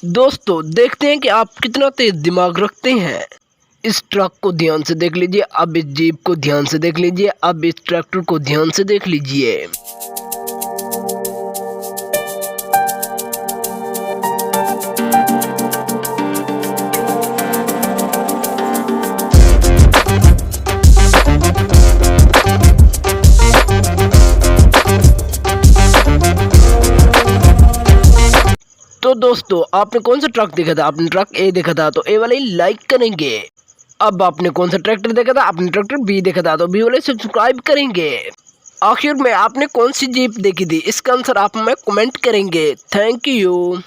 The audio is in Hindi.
दोस्तों देखते हैं कि आप कितना तेज दिमाग रखते हैं। इस ट्रक को ध्यान से देख लीजिए, अब इस जीप को ध्यान से देख लीजिए, अब इस ट्रैक्टर को ध्यान से देख लीजिए। तो दोस्तों आपने कौन सा ट्रक देखा था? आपने ट्रक ए देखा था तो ए वाले लाइक करेंगे। अब आपने कौन सा ट्रैक्टर देखा था? आपने ट्रैक्टर बी देखा था तो बी वाले सब्सक्राइब करेंगे। आखिर में आपने कौन सी जीप देखी थी? इसका आंसर आप में कमेंट करेंगे। Thank you.